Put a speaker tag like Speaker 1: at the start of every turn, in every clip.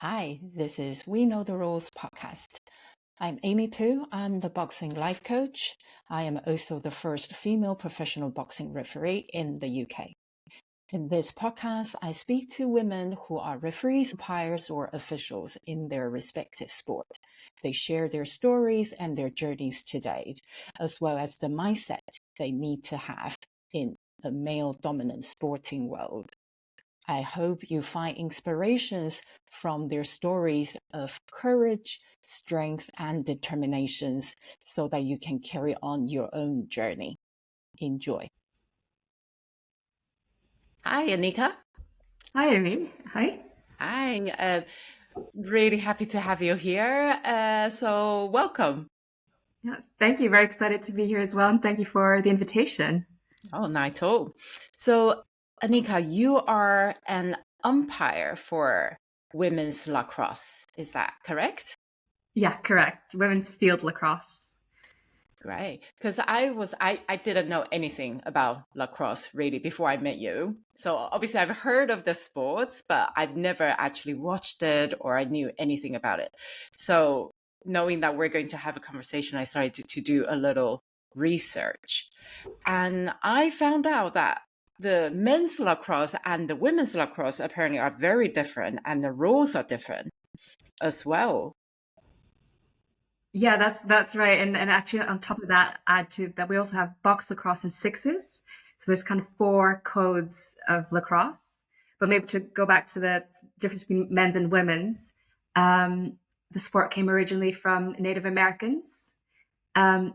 Speaker 1: Hi, this is We Know the Rules podcast. I'm Amy Poo. I'm the boxing life coach. I am also the first female professional boxing referee in the UK. In this podcast, I speak to women who are referees, umpires, or officials in their respective sport. They share their stories and their journeys to date, as well as the mindset they need to have in a male-dominant sporting world. I hope you find inspirations from their stories of courage, strength, and determinations so that you can carry on your own journey. Enjoy. Hi, Annika.
Speaker 2: Hi, Amy. Hi.
Speaker 1: Hi. Really happy to have you here. So, welcome.
Speaker 2: Yeah, thank you. Very excited to be here as well. And thank you for the invitation.
Speaker 1: Oh, not at all. So, Annika, you are an umpire for women's lacrosse. Is that correct?
Speaker 2: Yeah, correct. Women's field lacrosse.
Speaker 1: Right. Because I didn't know anything about lacrosse really before I met you. So obviously I've heard of the sports, but I've never actually watched it or I knew anything about it. So knowing that we're going to have a conversation, I started to do a little research. And I found out that the men's lacrosse and the women's lacrosse apparently are very different and the rules are different as well.
Speaker 2: Yeah, that's right. And actually on top of that, add to that we also have box lacrosse and sixes. So there's kind of four codes of lacrosse. But maybe to go back to the difference between men's and women's, the sport came originally from Native Americans. Um,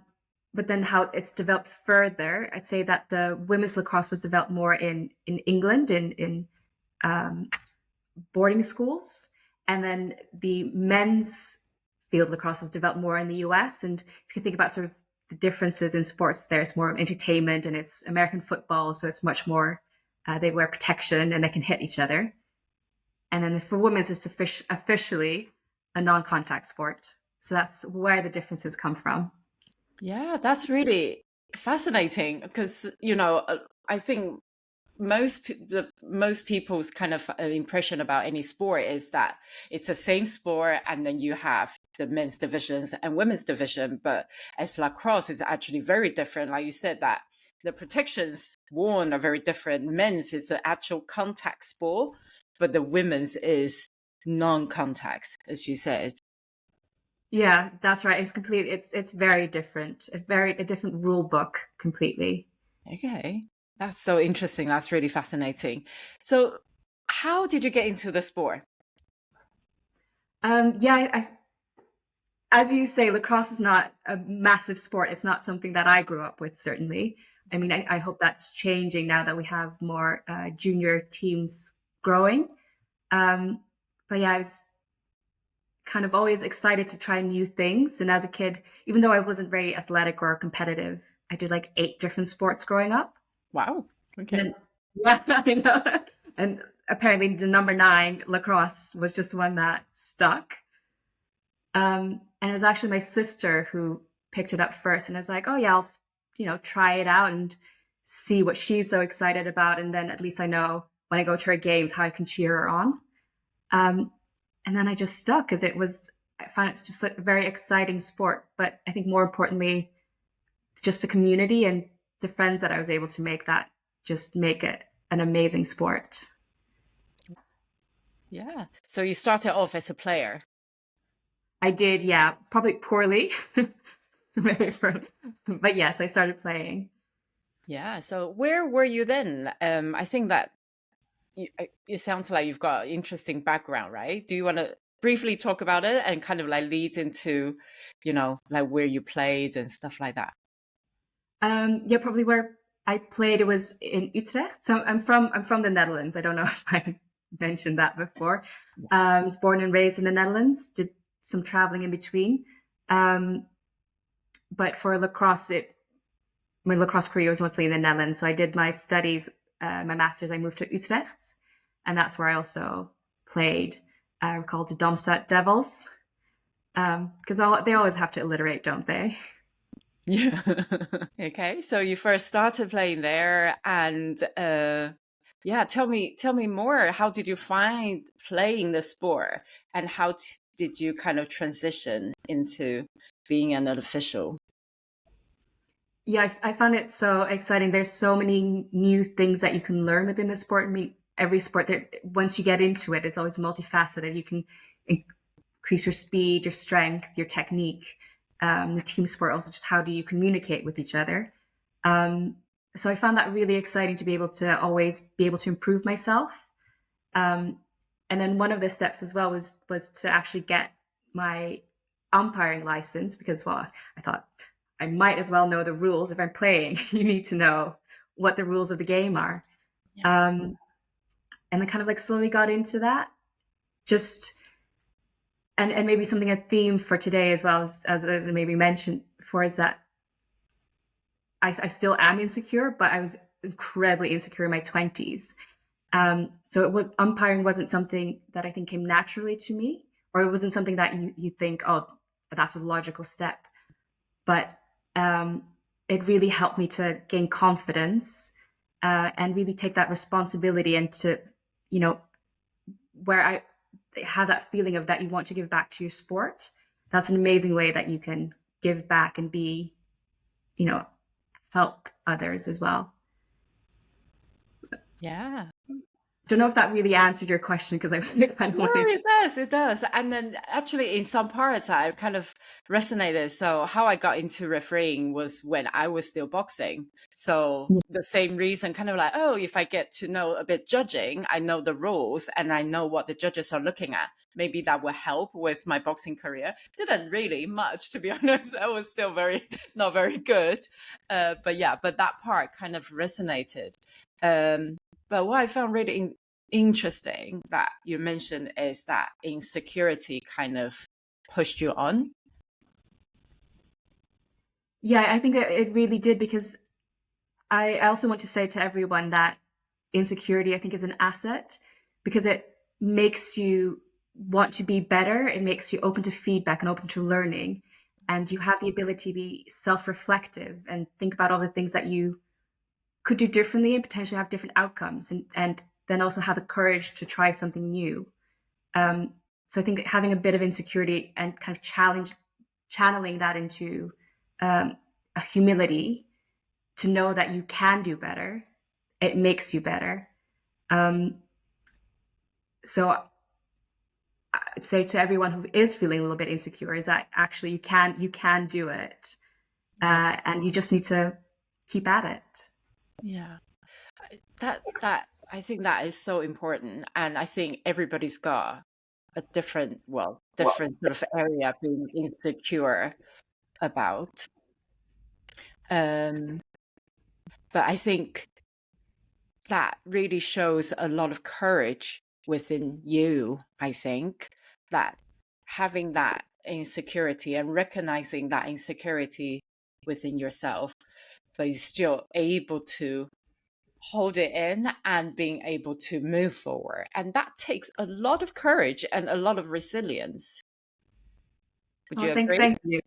Speaker 2: but then how it's developed further, I'd say that the women's lacrosse was developed more in England in um, boarding schools, and then the men's field lacrosse was developed more in the US. And if you think about sort of the differences in sports, there's more entertainment, and it's American football, so it's much more. They wear protection and they can hit each other. And then for women's, it's officially a non-contact sport. So that's where the differences come from.
Speaker 1: Yeah, that's really fascinating because, I think most people's kind of impression about any sport is that it's the same sport and then you have the men's divisions and women's division. But as lacrosse, it's actually very different. Like you said, that the protections worn are very different. Men's is the actual contact sport, but the women's is non-contact, as you said.
Speaker 2: Yeah, that's right. It's very different. It's very a different rule book completely.
Speaker 1: Okay. That's so interesting. That's really fascinating. So, how did you get into the sport?
Speaker 2: Yeah, as you say, lacrosse is not a massive sport. It's not something that I grew up with, certainly. I mean, I hope that's changing now that we have more junior teams growing. Um, but yeah, I was kind of always excited to try new things. And as a kid, even though I wasn't very athletic or competitive, I did like 8 different sports growing up.
Speaker 1: Wow.
Speaker 2: And
Speaker 1: Okay.
Speaker 2: then, yes, I know. And apparently, the number 9 lacrosse was just the one that stuck. And it was actually my sister who picked it up first, and I was like, "Oh yeah, I'll try it out and see what she's so excited about, and then at least I know when I go to her games how I can cheer her on." Um, and then I just stuck because I found it's just a very exciting sport, but I think more importantly, just the community and the friends that I was able to make that just make it an amazing sport.
Speaker 1: Yeah. So you started off as a player.
Speaker 2: I did, yeah, probably poorly, but yes, I started playing.
Speaker 1: Yeah. So where were you then? I think that it sounds like you've got an interesting background, right? Do you want to briefly talk about it and kind of like lead into, like where you played and stuff like that?
Speaker 2: Yeah, probably where I played it was in Utrecht. So I'm from the Netherlands. I don't know if I mentioned that before. I was born and raised in the Netherlands. Did some traveling in between. Um, but for lacrosse, my lacrosse career was mostly in the Netherlands. So I did my studies, my masters. I moved to Utrecht, and that's where I also played. Called the Darmstadt Devils, because they always have to alliterate, don't they?
Speaker 1: Yeah. Okay. So you first started playing there and Yeah, tell me more. How did you find playing the sport, and how did you kind of transition into being an official?
Speaker 2: Yeah, I found it so exciting. There's so many new things that you can learn within the sport. I mean, every sport, there, once you get into it, it's always multifaceted. You can increase your speed, your strength, your technique. The team sport also, just how do you communicate with each other. Um, so I found that really exciting to be able to always be able to improve myself. Um, and then one of the steps as well was to actually get my umpiring license, because, well, I thought I might as well know the rules if I'm playing. You need to know what the rules of the game are.
Speaker 1: Yeah.
Speaker 2: And I kind of like slowly got into that. Just and maybe something a theme for today as well, as maybe mentioned before, is that I still am insecure, but I was incredibly insecure in my 20s. So it was umpiring wasn't something that I think came naturally to me, or it wasn't something that you think, oh, that's a logical step. But it really helped me to gain confidence and really take that responsibility, and to, you know, where I have that feeling of that you want to give back to your sport. That's an amazing way that you can give back and be, you know, help others as well.
Speaker 1: Yeah.
Speaker 2: Don't know if that really answered your question, because I kind of
Speaker 1: No,
Speaker 2: wanted
Speaker 1: it
Speaker 2: to.
Speaker 1: does, it does. And then actually in some parts I kind of resonated. So how I got into refereeing was when I was still boxing. So the same reason, kind of like, oh, if I get to know a bit judging, I know the rules and I know what the judges are looking at. Maybe that will help with my boxing career. Didn't really much, to be honest. I was still not very good. But yeah, but that part kind of resonated. But what I found really interesting that you mentioned is that insecurity kind of pushed you on.
Speaker 2: Yeah, I think that it really did, because I also want to say to everyone that insecurity, I think, is an asset, because it makes you want to be better. It makes you open to feedback and open to learning. And you have the ability to be self reflective and think about all the things that you could do differently and potentially have different outcomes. And then also have the courage to try something new. Um, so I think that having a bit of insecurity and kind of channeling that into a humility to know that you can do better, it makes you better. Um, so I'd say to everyone who is feeling a little bit insecure, is that actually you can do it,
Speaker 1: Yeah.
Speaker 2: and you just need to keep at it.
Speaker 1: Yeah. That I think that is so important. And I think everybody's got a different sort of area being insecure about. Um, but I think that really shows a lot of courage within you, I think, that having that insecurity and recognizing that insecurity within yourself, but you're still able to hold it in and being able to move forward. And that takes a lot of courage and a lot of resilience. Would
Speaker 2: Oh,
Speaker 1: you
Speaker 2: thank
Speaker 1: agree?
Speaker 2: thank you.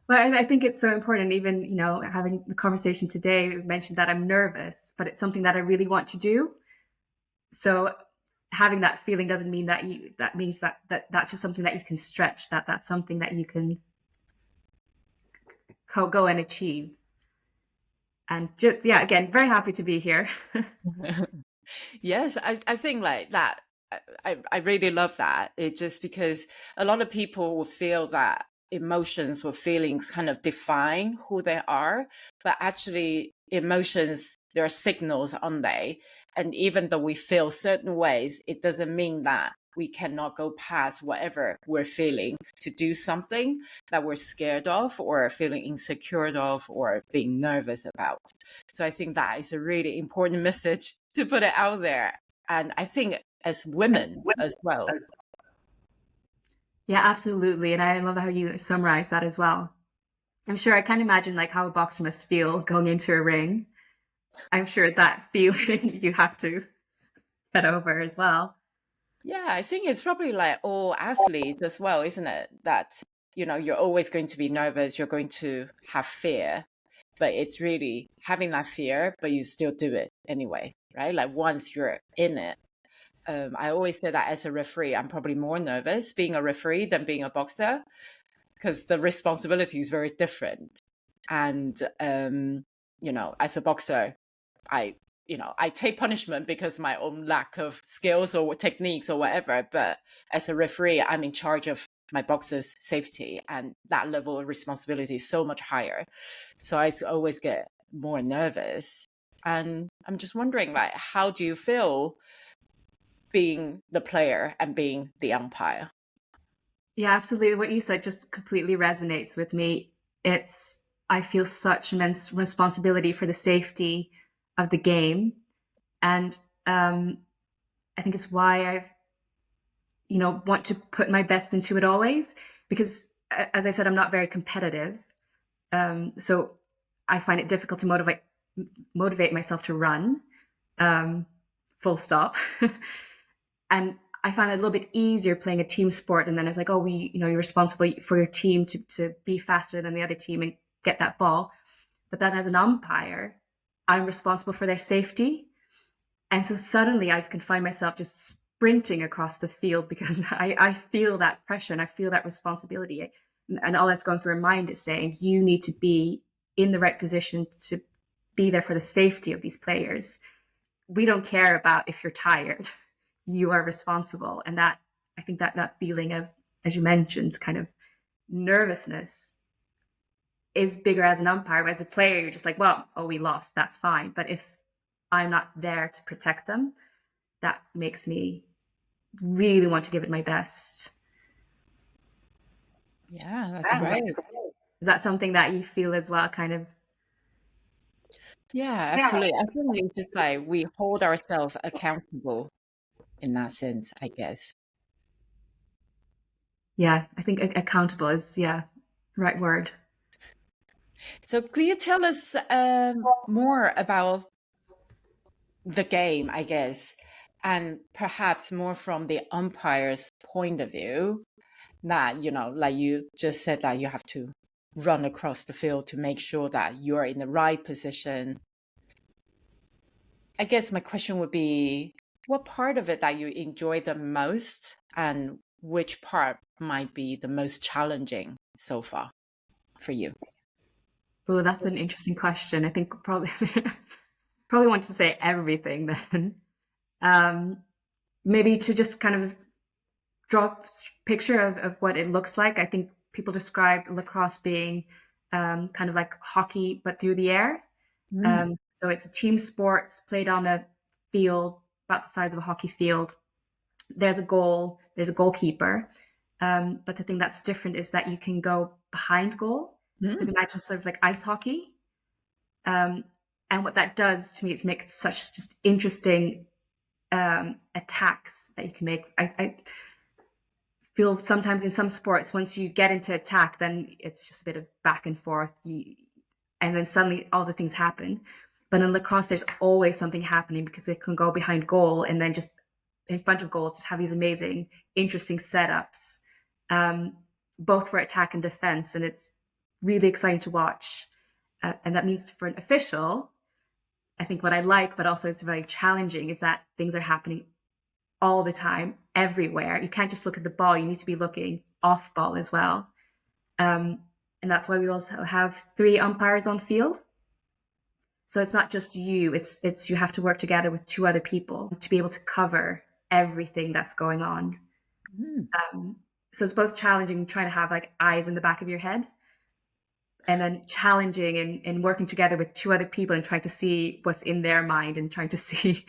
Speaker 2: But I think it's so important. Even, having the conversation today, we mentioned that I'm nervous, but it's something that I really want to do. So having that feeling doesn't mean that means that's just something that you can stretch. That's something that you can go and achieve. And just, yeah, again, very happy to be here.
Speaker 1: Yes, I think like that. I really love that. It just because a lot of people will feel that emotions or feelings kind of define who they are, but actually emotions, there are signals, aren't they? And even though we feel certain ways, it doesn't mean that we cannot go past whatever we're feeling to do something that we're scared of or feeling insecure of or being nervous about. So I think that is a really important message to put it out there. And I think as women as well.
Speaker 2: Yeah, absolutely. And I love how you summarize that as well. I'm sure I can imagine like how a boxer must feel going into a ring. I'm sure that feeling you have to get over as well.
Speaker 1: Yeah, I think it's probably like all athletes as well, isn't it? That, you're always going to be nervous, you're going to have fear. but it's really having that fear, but you still do it anyway, right? Like once you're in it. I always say that as a referee, I'm probably more nervous being a referee than being a boxer because the responsibility is very different. And, as a boxer, I, I take punishment because my own lack of skills or techniques or whatever. But as a referee, I'm in charge of my boxer's safety, and that level of responsibility is so much higher. So I always get more nervous. And I'm just wondering, like, how do you feel being the player and being the umpire?
Speaker 2: Yeah, absolutely. What you said just completely resonates with me. I feel such immense responsibility for the safety of the game. And I think it's why want to put my best into it always, because as I said, I'm not very competitive. So I find it difficult to motivate myself to run, full stop. And I found it a little bit easier playing a team sport. And then it's like, oh, you're responsible for your team to be faster than the other team and get that ball. But then as an umpire, I'm responsible for their safety. And so suddenly I can find myself just sprinting across the field because I feel that pressure and I feel that responsibility. And all that's going through my mind is saying, you need to be in the right position to be there for the safety of these players. We don't care about if you're tired. You are responsible. And that, I think that feeling of, as you mentioned, kind of nervousness is bigger as an umpire. As a player, you're just like, well, oh, we lost. That's fine. But if I'm not there to protect them, that makes me really want to give it my best.
Speaker 1: Yeah, that's great.
Speaker 2: Is that something that you feel as well, kind of?
Speaker 1: Yeah, absolutely. I think it's just like we hold ourselves accountable in that sense, I guess.
Speaker 2: Yeah, I think accountable is, right word.
Speaker 1: So could you tell us more about the game, I guess, and perhaps more from the umpire's point of view? That, like you just said, that you have to run across the field to make sure that you're in the right position. I guess my question would be, what part of it that you enjoy the most and which part might be the most challenging so far for you?
Speaker 2: Oh, that's an interesting question. I think probably probably want to say everything then. Um, Maybe to just kind of draw a picture of what it looks like. I think people describe lacrosse being kind of like hockey, but through the air.
Speaker 1: Mm.
Speaker 2: So it's a team sport played on a field about the size of a hockey field. There's a goal, there's a goalkeeper. But the thing that's different is that you can go behind goal. So you can imagine sort of like ice hockey. And what that does to me is make such just interesting attacks that you can make. I feel sometimes in some sports, once you get into attack, then it's just a bit of back and forth. And then suddenly all the things happen. But in lacrosse, there's always something happening because it can go behind goal and then just in front of goal, just have these amazing, interesting setups, both for attack and defense. And it's really exciting to watch. And that means for an official, I think what I like, but also it's very challenging, is that things are happening all the time, everywhere. You can't just look at the ball. You need to be looking off ball as well. And that's why we also have 3 umpires on field. So it's not just you, it's you have to work together with 2 other people to be able to cover everything that's going on. So it's both challenging trying to have like eyes in the back of your head, and then challenging in working together with 2 other people and trying to see what's in their mind and trying to see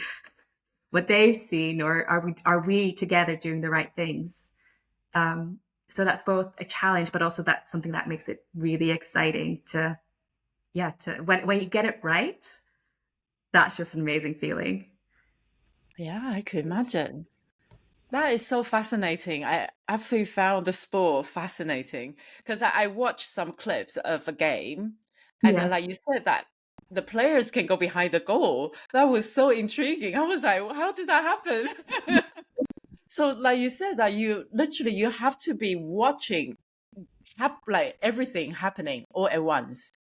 Speaker 2: what they've seen, or are we together doing the right things? So that's both a challenge, but also that's something that makes it really exciting to when you get it right, that's just an amazing feeling.
Speaker 1: Yeah, I could imagine. That is so fascinating. I absolutely found the sport fascinating because I watched some clips of a game, and then,
Speaker 2: Yeah.
Speaker 1: like you said, that the players can go behind the goal. That was so intriguing. I was like, how did that happen? So, like you said, that you have to be watching, like everything happening all at once.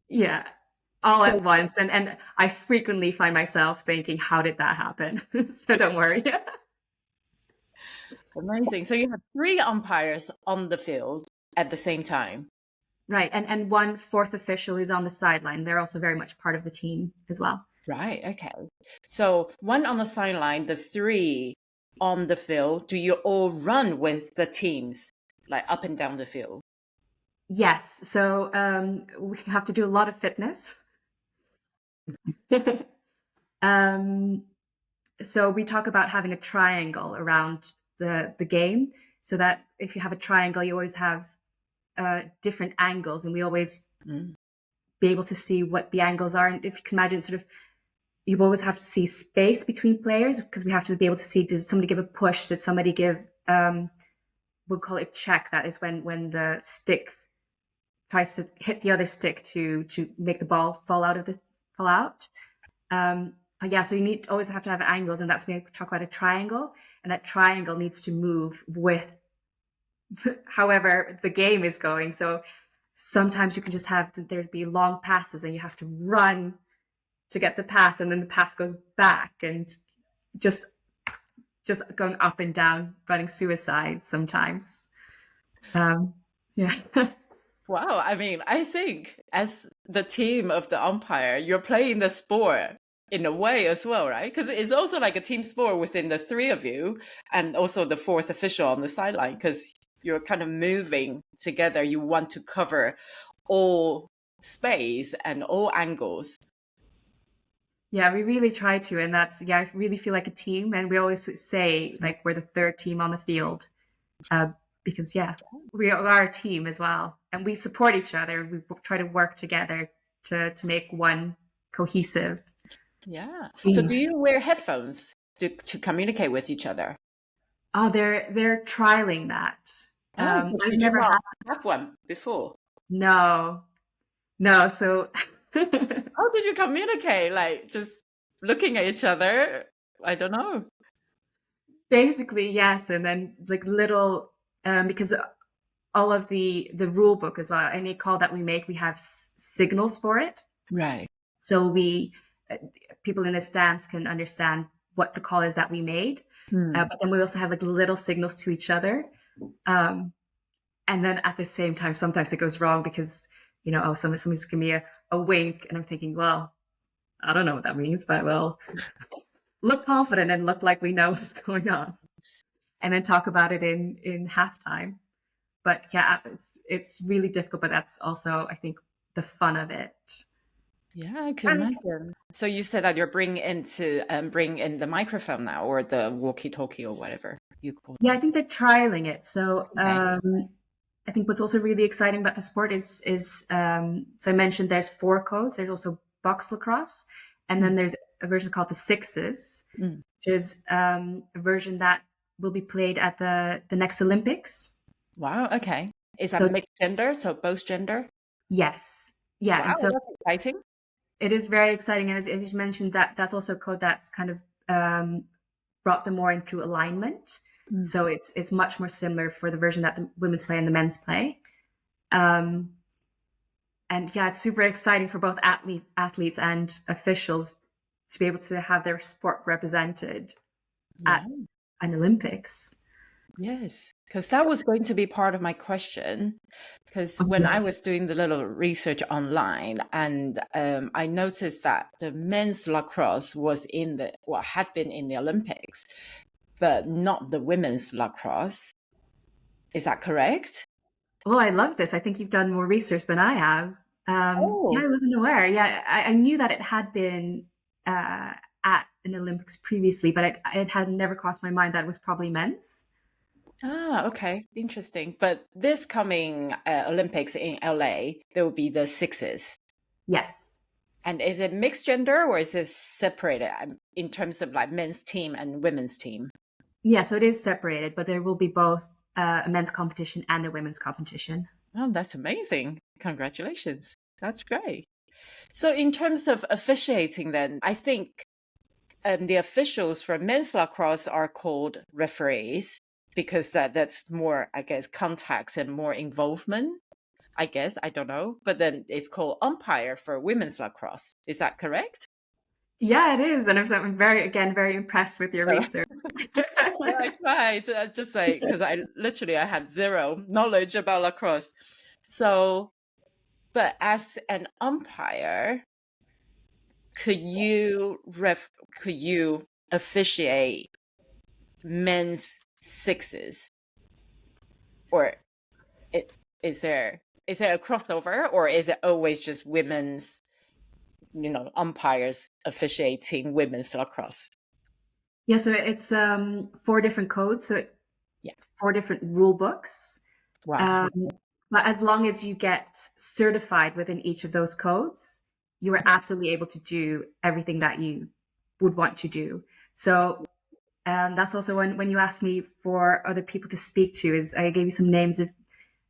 Speaker 2: Yeah, all
Speaker 1: So
Speaker 2: at once. And I frequently find myself thinking, how did that happen? So don't worry.
Speaker 1: amazing. So you have three umpires on the field at the same time.
Speaker 2: Right. And one fourth official who's on the sideline. They're also very much part of the team as well.
Speaker 1: Right. Okay. So one on the sideline, the three on the field. Do you all run with the teams, like up and down the field?
Speaker 2: Yes. So we have to do a lot of fitness. um, so we talk about having a triangle around the game, so that if you have a triangle, you always have different angles, and we always
Speaker 1: Mm.
Speaker 2: be able to see what the angles are. And if you can imagine, sort of, you always have to see space between players, because we have to be able to see, did somebody give a push? Did somebody give, we'll call it check. That is when the stick tries to hit the other stick to make the ball fall out. But yeah, so you need always have to have angles, and that's when we talk about a triangle, and that triangle needs to move with however the game is going. So sometimes you can just have there'd be long passes, and you have to run to get the pass, and then the pass goes back, and just just going up and down, running suicide sometimes. Um, yeah.
Speaker 1: Wow. I mean, I think as the team of the umpire, you're playing the sport in a way as well, right? Because it's also like a team sport within the three of you and also the fourth official on the sideline, because you're kind of moving together. You want to cover all space and all angles.
Speaker 2: Yeah, we really try to, and that's, yeah, I really feel like a team, and we always say like we're the third team on the field, uh, because yeah, we are a team as well, and we support each other. We try to work together to make one cohesive
Speaker 1: Yeah. So do
Speaker 2: team.
Speaker 1: you wear headphones to communicate with each other?
Speaker 2: Oh, they're trialing that.
Speaker 1: Oh, but
Speaker 2: I've
Speaker 1: did you
Speaker 2: never
Speaker 1: not
Speaker 2: had.
Speaker 1: have one before?
Speaker 2: No, no. So
Speaker 1: How did you communicate? Like just looking at each other? I don't know.
Speaker 2: basically, yes, and then like little, because all of the rule book as well, any call that we make, we have signals for it.
Speaker 1: Right.
Speaker 2: So we, uh, people in the stands can understand what the call is that we made.
Speaker 1: Hmm.
Speaker 2: But then we also have like little signals to each other. Um, and then at the same time, sometimes it goes wrong because, oh, somebody's giving me a wink, and I'm thinking, well, I don't know what that means, but we'll look confident and look like we know what's going on, and then talk about it in halftime. But yeah, it's really difficult, but that's also, I think, the fun of it.
Speaker 1: Yeah, I can
Speaker 2: And
Speaker 1: imagine. So you said that you're bring in the microphone now or the walkie-talkie or whatever you call
Speaker 2: yeah, I think they're trialing it. So
Speaker 1: it. Okay.
Speaker 2: I think what's also really exciting about the sport is so I mentioned there's four codes. There's also box lacrosse, and
Speaker 1: Mm,
Speaker 2: then there's a version called the sixes,
Speaker 1: mm.
Speaker 2: which is a version that will be played at the next Olympics.
Speaker 1: Wow, okay. Is that
Speaker 2: So
Speaker 1: mixed gender? So both gender?
Speaker 2: yes, yeah, and
Speaker 1: Wow,
Speaker 2: so
Speaker 1: that's exciting.
Speaker 2: it is very exciting. And as you mentioned, that's also a code that's kind of brought them more into alignment.
Speaker 1: Mm.
Speaker 2: So it's much more similar for the version that the women's play and the men's play. Um, and yeah, it's super exciting for both athletes and officials to be able to have their sport represented
Speaker 1: Yeah.
Speaker 2: at an Olympics.
Speaker 1: Yes, because that was going to be part of my question. Because when
Speaker 2: Okay.
Speaker 1: I was doing the little research online, and I noticed that the men's lacrosse was had been in the Olympics, but not the women's lacrosse. Is that correct?
Speaker 2: Well, I love this. I think you've done more research than I have. Yeah,
Speaker 1: Oh,
Speaker 2: I wasn't aware. Yeah, I knew that it had been uh, at an Olympics previously, but it had never crossed my mind that it was probably men's.
Speaker 1: okay, interesting. But this coming Olympics in LA, there will be the sixes.
Speaker 2: Yes.
Speaker 1: And is it mixed gender or is it separated in terms of like men's team and women's team?
Speaker 2: Yeah, so it is separated, but there will be both a men's competition and a women's competition.
Speaker 1: Oh, that's amazing. Congratulations. That's great. So, in terms of officiating, then, I think the officials for men's lacrosse are called referees because that's more, I guess, contacts and more involvement. I guess. I don't know. But then it's called umpire for women's lacrosse. Is that correct?
Speaker 2: Yeah, it is. And I'm very impressed with your
Speaker 1: So
Speaker 2: research.
Speaker 1: I tried just like, because I had zero knowledge about lacrosse. So, but as an umpire, could you could you officiate men's sixes, or it is there a crossover, or is it always just women's, umpires officiating women's lacrosse?
Speaker 2: Yeah, so it's 4 different codes, so
Speaker 1: Yeah.
Speaker 2: 4 different rule books.
Speaker 1: Wow.
Speaker 2: Um, but as long as you get certified within each of those codes, you are absolutely able to do everything that you would want to do. So that's also when you asked me for other people to speak to, is I gave you some names of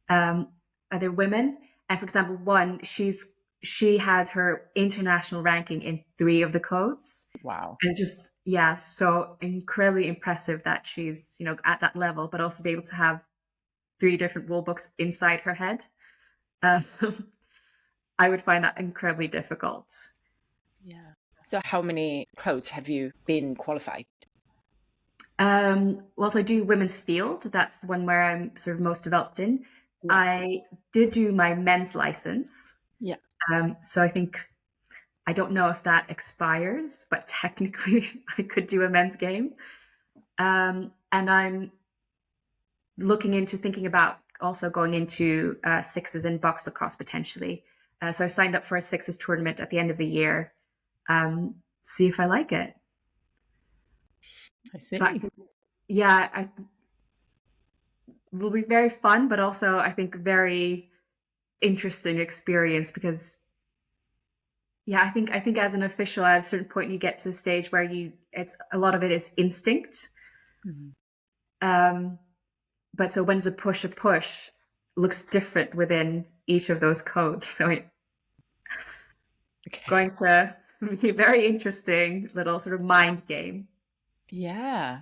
Speaker 2: um, other women. And for example, one, she has her international ranking in 3 of the codes.
Speaker 1: Wow.
Speaker 2: And just, yeah, so incredibly impressive that she's, at that level, but also be able to have 3 different rule books inside her head. Uh, I would find that incredibly difficult.
Speaker 1: Yeah. So how many codes have you been qualified?
Speaker 2: Well, so I do women's field. That's the one where I'm sort of most developed in.
Speaker 1: Yeah.
Speaker 2: I did do my men's license.
Speaker 1: Yeah.
Speaker 2: So I don't know if that expires, but technically I could do a men's game. And I'm thinking about also going into sixes and box lacrosse potentially. So I signed up for a sixes tournament at the end of the year. See if I like it.
Speaker 1: I see.
Speaker 2: But yeah, I will be very fun, but also I think very interesting experience because yeah, I think as an official, at a certain point, you get to the stage where it's a lot of it is instinct.
Speaker 1: Mhm.
Speaker 2: Um, but so when it's a push looks different within each of those codes. So it's
Speaker 1: Okay.
Speaker 2: going to be a very interesting little sort of mind game.
Speaker 1: Yeah.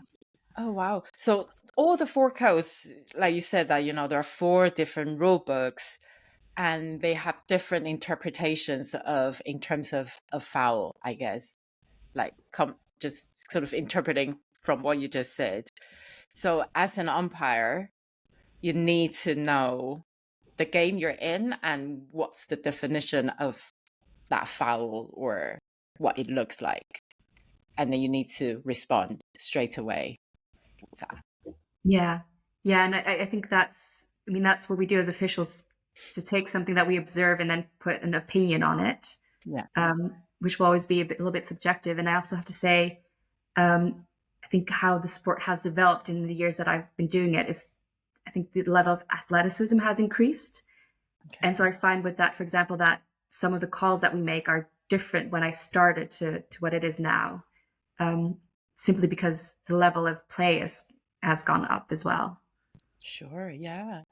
Speaker 1: Oh, wow. So all the 4 codes, like you said, that, there are 4 different rule books, and they have different interpretations in terms of a foul, I guess, like just sort of interpreting from what you just said. So as an umpire, you need to know the game you're in and what's the definition of that foul or what it looks like. And then you need to respond straight away with that.
Speaker 2: Yeah. Yeah. And I think that's what we do as officials, to take something that we observe and then put an opinion on it,
Speaker 1: Yeah.
Speaker 2: which will always be a little bit subjective. And I also have to say, I think how the sport has developed in the years that I've been doing it is, I think the level of athleticism has increased.
Speaker 1: Okay.
Speaker 2: And so I find with that, for example, that some of the calls that we make are different when I started to what it is now, simply because the level of play has gone up as well.
Speaker 1: Sure. Yeah.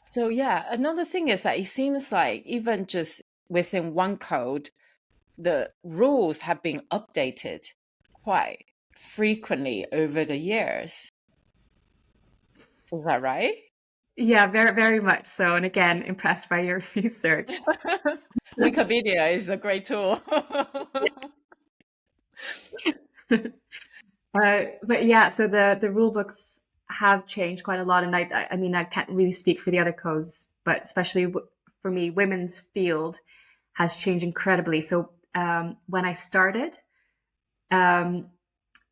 Speaker 1: So, yeah, another thing is that it seems like even just within one code, the rules have been updated quite frequently over the years. Is that right?
Speaker 2: Yeah, very, very much so. And again, impressed by your research.
Speaker 1: Wikipedia is a great tool.
Speaker 2: But yeah, so the rule books have changed quite a lot, and I mean I can't really speak for the other codes, but especially for me, women's field has changed incredibly. So when I started, um,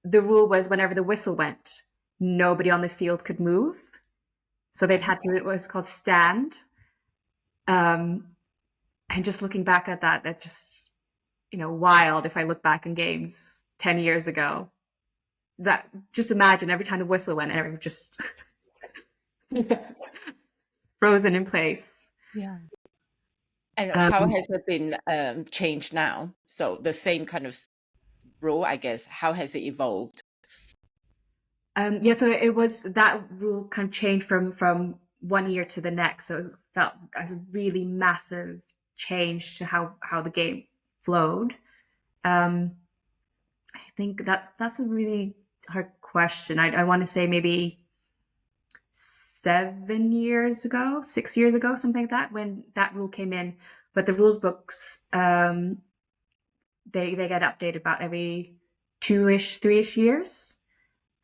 Speaker 2: the rule was whenever the whistle went, nobody on the field could move. So they'd had to, it was called stand. And just looking back at that, that just, wild if I look back in games 10 years ago. That, just imagine every time the whistle went, everyone just frozen in place.
Speaker 1: Yeah. And how
Speaker 2: Um,
Speaker 1: has it been changed now? So the same kind of rule, I guess. How has it evolved?
Speaker 2: yeah, so it was that rule kind of changed from one year to the next. So it felt as a really massive change to how the game flowed. Um, I think that's a really hard question. I want to say maybe 6 years ago, something like that, when that rule came in. But the rules books, they get updated about every 2-ish, 3-ish years.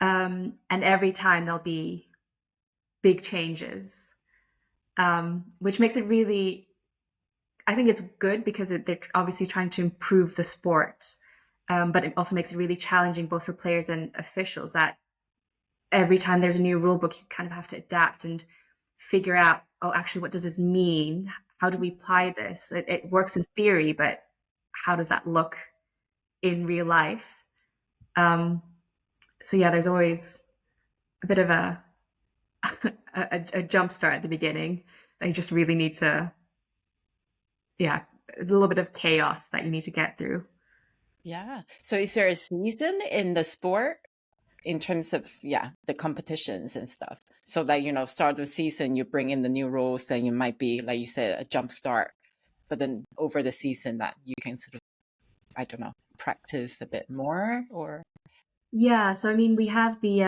Speaker 2: And every time there'll be big changes, which makes it really, I think it's good because they're obviously trying to improve the sport. But it also makes it really challenging both for players and officials that every time there's a new rule book, you kind of have to adapt and figure out, oh, actually, what does this mean? How do we apply this? It works in theory, but how does that look in real life? So yeah, there's always a bit of a jump start at the beginning. You just really need to, a little bit of chaos that you need to get through.
Speaker 1: Yeah. So is there a season in the sport in terms of, the competitions and stuff? So that, start of the season, you bring in the new rules, then you might be, like you said, a jump start. But then over the season that you can sort of, I don't know, practice a bit more or?
Speaker 2: Yeah, so I mean, we have the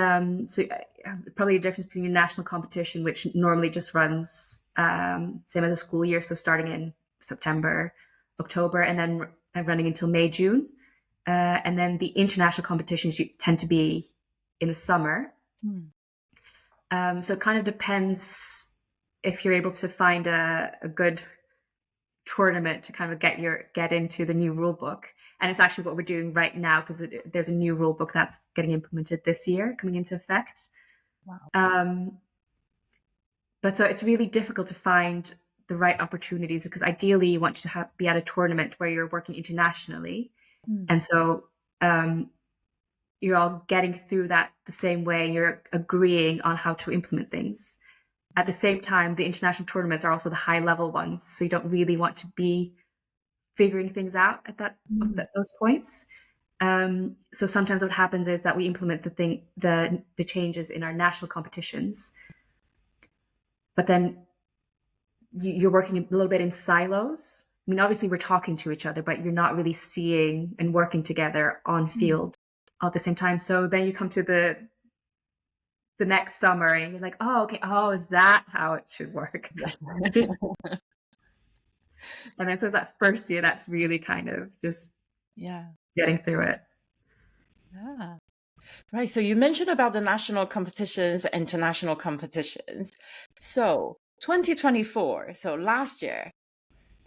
Speaker 2: probably a difference between a national competition, which normally just runs same as a school year, so starting in September, October, and then running until May, June, and then the international competitions tend to be in the summer. So it kind of depends if you're able to find a good tournament to kind of get into the new rule book. And it's actually what we're doing right now because there's a new rule book that's getting implemented this year, coming into effect.
Speaker 1: Wow.
Speaker 2: But so it's really difficult to find the right opportunities because ideally you want to be at a tournament where you're working internationally. And so you're all getting through that the same way. You're agreeing on how to implement things. At the same time, the international tournaments are also the high level ones. So you don't really want to be figuring things out at those points. So sometimes what happens is that we implement the changes in our national competitions, but then you're working a little bit in silos. I mean, obviously we're talking to each other, but you're not really seeing and working together on field all at the same time. So then you come to the next summer and you're like, oh, okay. Oh, is that how it should work? And then so that first year, that's really kind of just getting through it.
Speaker 1: Yeah. Right. So you mentioned about the national competitions, international competitions. So 2024, so last year,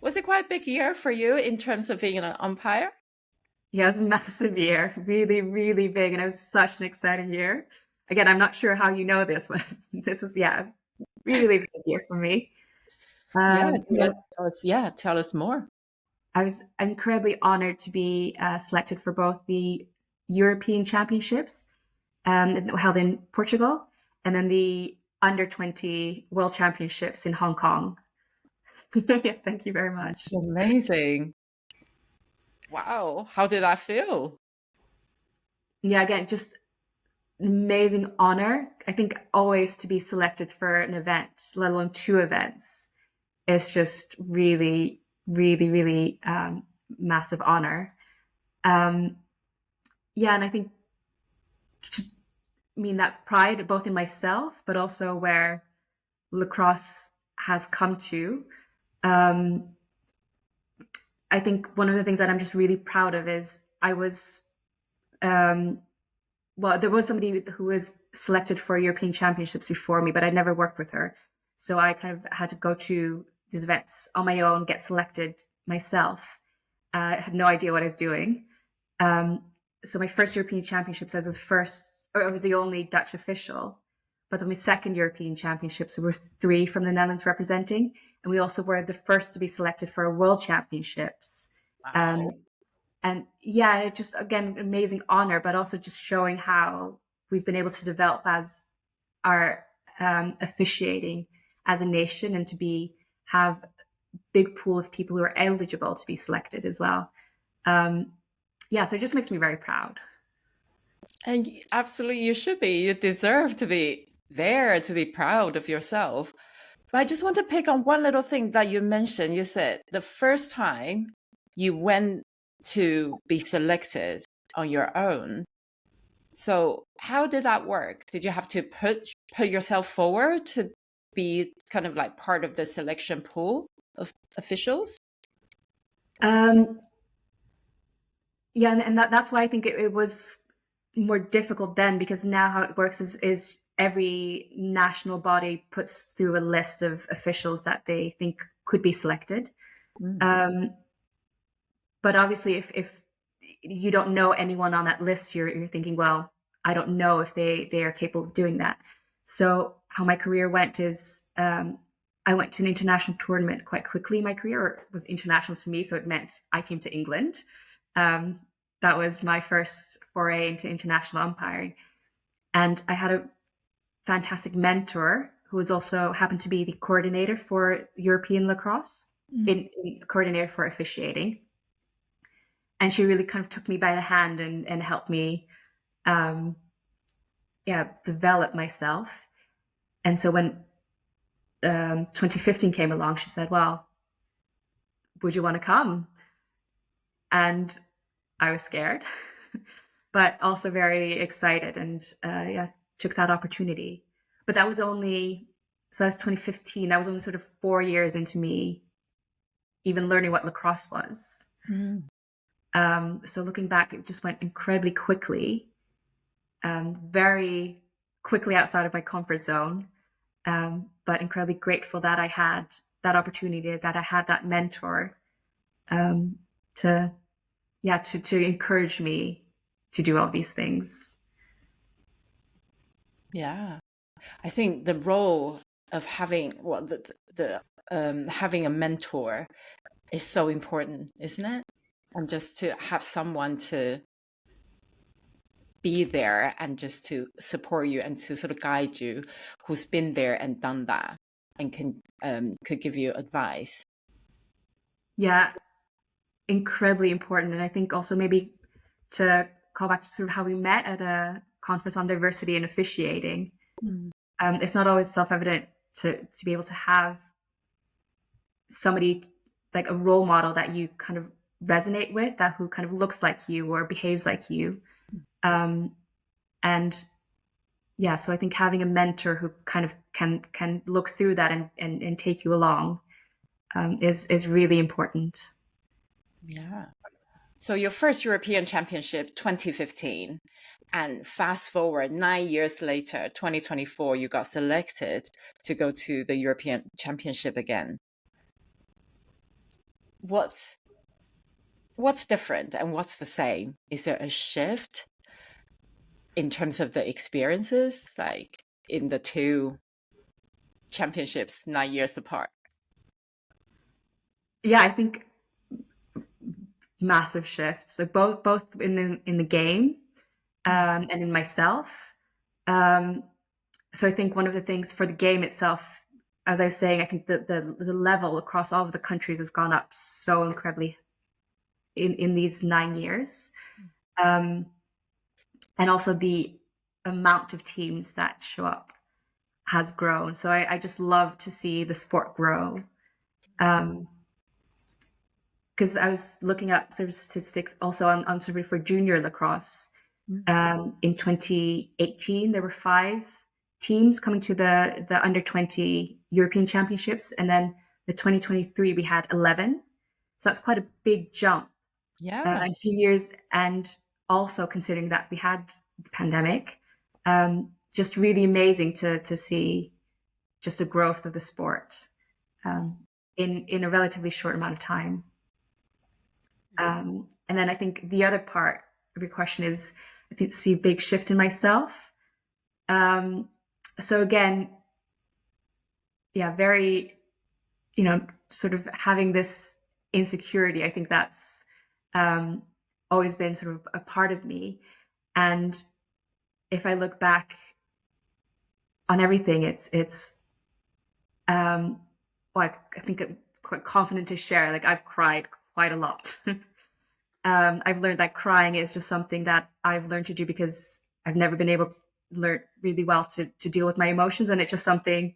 Speaker 1: was it quite a big year for you in terms of being an umpire?
Speaker 2: Yeah, it was a massive year, really, really big. And it was such an exciting year. Again, I'm not sure how you know this, but this was, really big year for me.
Speaker 1: Tell us more.
Speaker 2: I was incredibly honored to be selected for both the European Championships held in Portugal and then the Under-20 World Championships in Hong Kong. Yeah, thank you very much.
Speaker 1: Amazing. Wow. How did that feel?
Speaker 2: Yeah, again, just an amazing honor. I think always to be selected for an event, let alone 2 events, is just really, really, really massive honor. And I think just that pride both in myself, but also where lacrosse has come to. I think one of the things that I'm just really proud of is I was, there was somebody who was selected for European Championships before me, but I never worked with her. So I kind of had to go to these events on my own, get selected myself. I had no idea what I was doing. So my first European Championships, I was the only Dutch official. But then my second European Championships, there were 3 from the Netherlands representing. And we also were the first to be selected for World Championships.
Speaker 1: Wow.
Speaker 2: And it just, again, amazing honor, but also just showing how we've been able to develop as our officiating as a nation and to have a big pool of people who are eligible to be selected as well. So it just makes me very proud.
Speaker 1: And absolutely, you should be. You deserve to be there, to be proud of yourself. But I just want to pick on one little thing that you mentioned. You said the first time you went to be selected on your own. So how did that work? Did you have to put yourself forward to be kind of like part of the selection pool of officials?
Speaker 2: Um, yeah, and that's why I think it was more difficult then, because now how it works is every national body puts through a list of officials that they think could be selected.
Speaker 1: Mm.
Speaker 2: Um, but obviously, if you don't know anyone on that list, you're thinking, well, I don't know if they are capable of doing that. So how my career went is I went to an international tournament quite quickly. My career was international to me, so it meant I came to England. Um, that was my first foray into international umpiring, and I had a fantastic mentor who was also happened to be the coordinator for European lacrosse, in coordinator for officiating. And she really kind of took me by the hand and helped me um, develop myself. And so when 2015 came along, she said, well, would you want to come? And I was scared, but also very excited, and took that opportunity. But that was only, so that was 2015. That was only sort of 4 years into me even learning what lacrosse was.
Speaker 1: Mm.
Speaker 2: So looking back, it just went incredibly quickly, very quickly outside of my comfort zone, but incredibly grateful that I had that opportunity, that I had that mentor to encourage me to do all these things.
Speaker 1: Yeah, I think the role of having having a mentor is so important, isn't it? And just to have someone to be there and just to support you and to sort of guide you, who's been there and done that and can could give you advice.
Speaker 2: Yeah, incredibly important. And I think also maybe to call back to sort of how we met at a conference on diversity and officiating,
Speaker 1: Mm.
Speaker 2: it's not always self-evident to be able to have somebody like a role model that you kind of resonate with, that who kind of looks like you or behaves like you. And yeah, so I think having a mentor who kind of can look through that and take you along is really important.
Speaker 1: Yeah. So your first European Championship, 2015, and fast forward 9 years later, 2024, you got selected to go to the European Championship again. What's different and what's the same? Is there a shift in terms of the experiences, like in the two championships 9 years apart?
Speaker 2: Yeah, I think massive shifts. So both in the game and in myself. So I think one of the things for the game itself, as I was saying, I think the level across all of the countries has gone up so incredibly in these 9 years. And also the amount of teams that show up has grown. So I just love to see the sport grow. Because I was looking at sort of statistics also on sort of for junior lacrosse. In 2018, there were 5 teams coming to the under 20 European Championships, and then the 2023 we had 11. So that's quite a big jump
Speaker 1: Yeah.
Speaker 2: in a few years, and also considering that we had the pandemic, just really amazing to see just the growth of the sport in a relatively short amount of time. And then I think the other part of your question is, I think, see a big shift in myself. So again, yeah, very, sort of having this insecurity. I think that's always been sort of a part of me. And if I look back on everything, it's well, I think I'm quite confident to share. Like, I've cried quite a lot. I've learned that crying is just something that I've learned to do because I've never been able to learn really well to deal with my emotions. And it's just something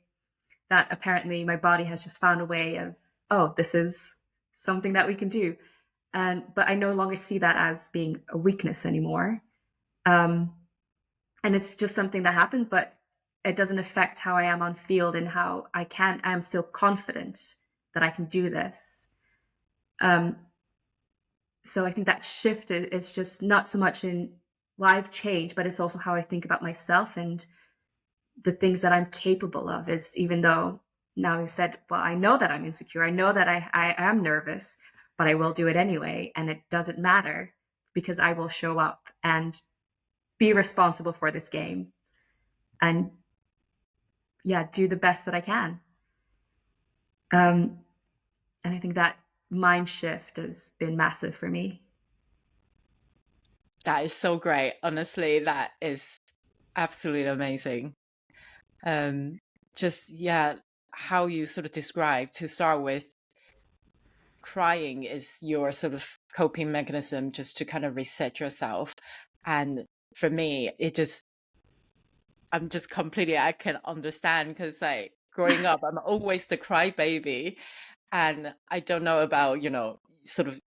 Speaker 2: that apparently my body has just found a way of, oh, this is something that we can do. But I no longer see that as being a weakness anymore. And it's just something that happens, but it doesn't affect how I am on field and how I'm still confident that I can do this. So I think that shift is just not so much in, well, I've changed, but it's also how I think about myself and the things that I'm capable of. Is, even though now you said, well, I know that I'm insecure, I know that I am nervous, but I will do it anyway. And it doesn't matter, because I will show up and be responsible for this game and, yeah, do the best that I can. And I think that mind shift has been massive for me.
Speaker 1: That is so great. Honestly, that is absolutely amazing. Just, yeah, how you sort of describe, to start with, crying is your sort of coping mechanism just to kind of reset yourself. And for me, I'm just completely, I can understand, because like growing up, I'm always the crybaby. And I don't know about, sort of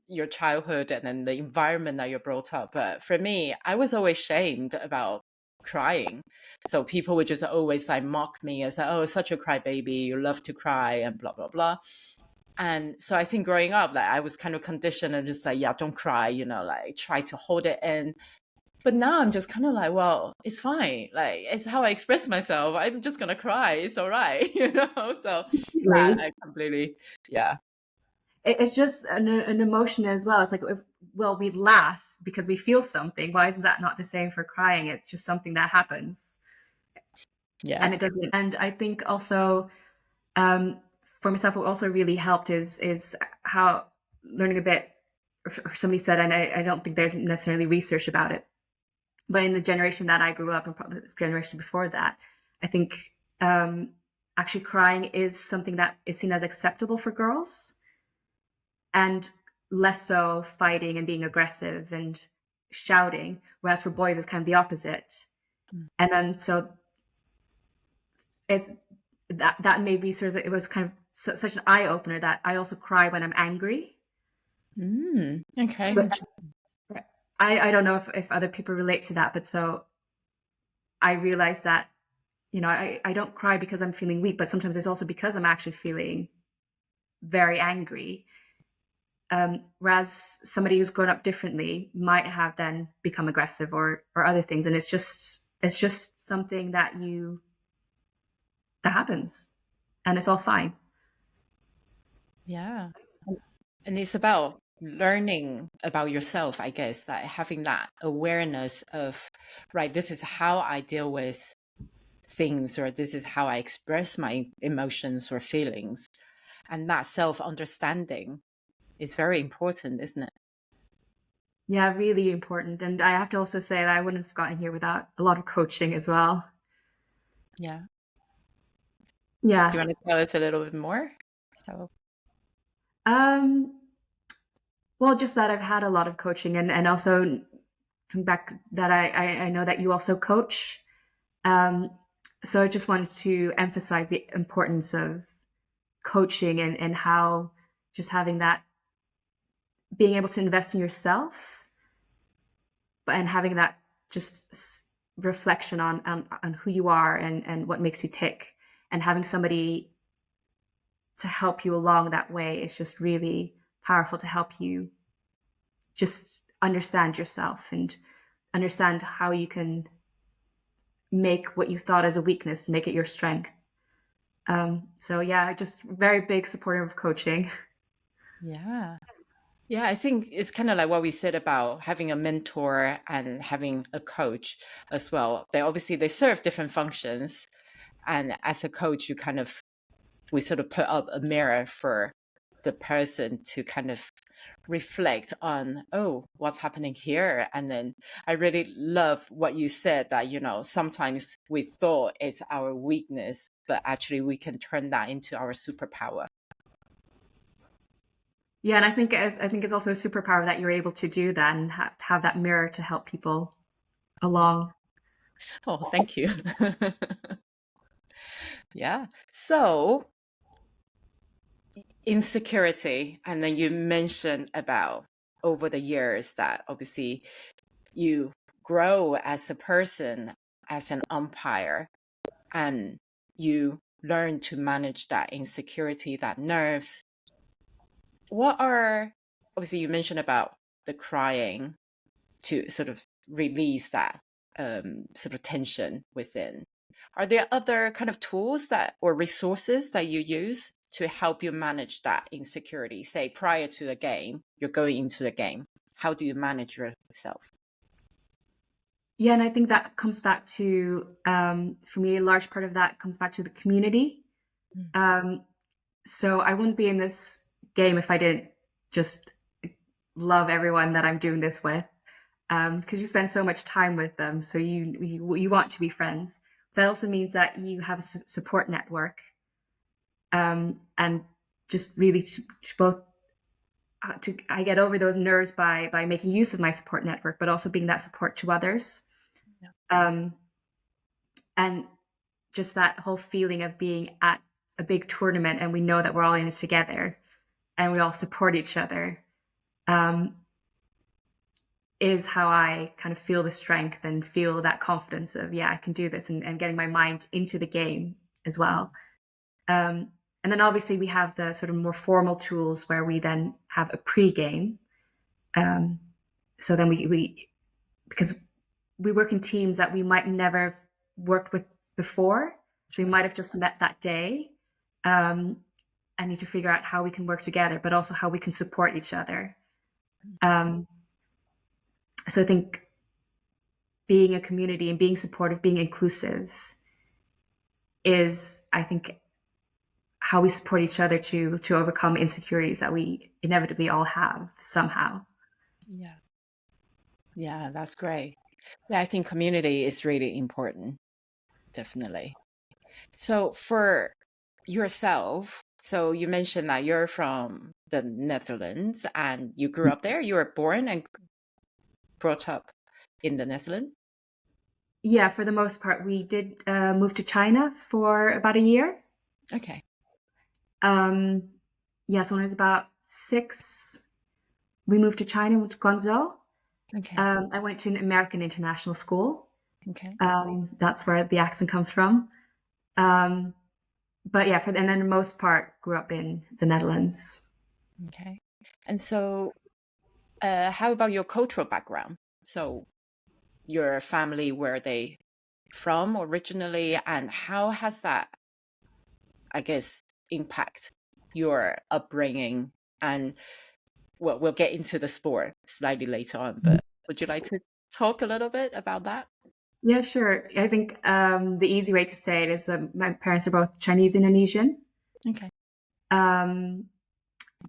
Speaker 1: your childhood and then the environment that you're brought up. But for me, I was always shamed about crying. So people would just always like mock me as, oh, such a crybaby, you love to cry and blah, blah, blah. And so I think growing up, like I was kind of conditioned and just like, yeah, don't cry, like try to hold it in. But now I'm just kind of like, well, it's fine. Like, it's how I express myself. I'm just gonna cry. It's all right, So that I completely, yeah,
Speaker 2: It's just an emotion as well. It's like, well, we laugh because we feel something. Why isn't that not the same for crying? It's just something that happens,
Speaker 1: yeah.
Speaker 2: and it doesn't. And I think also, for myself, what also really helped is how learning a bit. Or somebody said, and I don't think there's necessarily research about it, but in the generation that I grew up and probably the generation before that, I think, actually crying is something that is seen as acceptable for girls, and less so fighting and being aggressive and shouting, whereas for boys it's kind of the opposite. And then so it's that may be sort of, it was kind of such an eye opener that I also cry when I'm angry.
Speaker 1: Okay.
Speaker 2: So I don't know if other people relate to that, but so I realized that, I don't cry because I'm feeling weak, but sometimes it's also because I'm actually feeling very angry. Whereas somebody who's grown up differently might have then become aggressive or other things, and it's just something that happens, and it's all fine.
Speaker 1: Yeah. And it's about learning about yourself, I guess, that having that awareness of, right, this is how I deal with things, or this is how I express my emotions or feelings. And that self-understanding is very important, isn't it?
Speaker 2: Yeah, really important. And I have to also say that I wouldn't have gotten here without a lot of coaching as well.
Speaker 1: Yeah. Do you
Speaker 2: Yes.
Speaker 1: want to tell us a little bit more? So,
Speaker 2: Um, well, just that I've had a lot of coaching, and also coming back that I know that you also coach. Um, so I just wanted to emphasize the importance of coaching, and how just having that, being able to invest in yourself, and having that just reflection on who you are, and what makes you tick, and having somebody to help you along that way is just really powerful, to help you just understand yourself and understand how you can make what you thought as a weakness, make it your strength. So yeah, just very big supporter of coaching.
Speaker 1: yeah. Yeah, I think it's kind of like what we said about having a mentor and having a coach as well. They serve different functions. And as a coach, we sort of put up a mirror for the person to kind of reflect on, oh, what's happening here? And then I really love what you said, that, sometimes we thought it's our weakness, but actually we can turn that into our superpower.
Speaker 2: Yeah, and I think it's also a superpower that you're able to do that, and have that mirror to help people along.
Speaker 1: Oh, thank you. Yeah. So, insecurity, and then you mentioned about over the years that obviously you grow as a person, as an umpire, and you learn to manage that insecurity, that nerves. What are, obviously, you mentioned about the crying to sort of release that sort of tension within. Are there other kind of tools that or resources that you use to help you manage that insecurity? Say prior to the game, you're going into the game. How do you manage yourself?
Speaker 2: Yeah, and I think that comes back to, for me, a large part of that comes back to the community. Um, so I wouldn't be in this game if I didn't just love everyone that I'm doing this with, because you spend so much time with them. So you want to be friends. That also means that you have a support network, and just really to both I get over those nerves by making use of my support network, but also being that support to others.
Speaker 1: Yeah.
Speaker 2: And just that whole feeling of being at a big tournament and we know that we're all in it together and we all support each other, is how I kind of feel the strength and feel that confidence of, yeah, I can do this, and getting my mind into the game as well. And then obviously we have the sort of more formal tools where we then have a pre-game. So then we because we work in teams that we might never have worked with before. So we might have just met that day. I need to figure out how we can work together, but also how we can support each other. So I think being a community and being supportive, being inclusive is, I think, how we support each other to overcome insecurities that we inevitably all have somehow.
Speaker 1: Yeah. Yeah, that's great. Yeah, I think community is really important. Definitely. So for yourself, so you mentioned that you're from the Netherlands and you grew up there. You were born and brought up in the Netherlands.
Speaker 2: Yeah, for the most part, we did move to China for about a year.
Speaker 1: Okay.
Speaker 2: Yeah, so when I was about 6, we moved to China, went to Guangzhou.
Speaker 1: Okay.
Speaker 2: I went to an American international school.
Speaker 1: Okay.
Speaker 2: That's where the accent comes from. But yeah, and then the most part grew up in the Netherlands.
Speaker 1: Okay. And so, how about your cultural background? So, your family, where they from originally, and how has that, I guess, impact your upbringing? And well, we'll get into the sport slightly later on, but would you like to talk a little bit about that?
Speaker 2: Yeah, sure. I think the easy way to say it is that my parents are both Chinese Indonesian.
Speaker 1: Okay.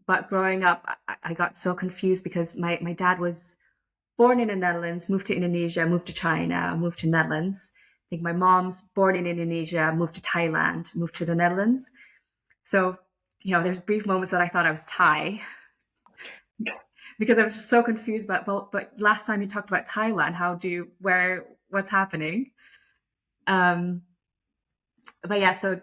Speaker 2: But growing up, I got so confused because my dad was born in the Netherlands, moved to Indonesia, moved to China, moved to Netherlands. I think my mom's born in Indonesia, moved to Thailand, moved to the Netherlands. So, there's brief moments that I thought I was Thai because I was just so confused. But last time you talked about Thailand, what's happening? But yeah, so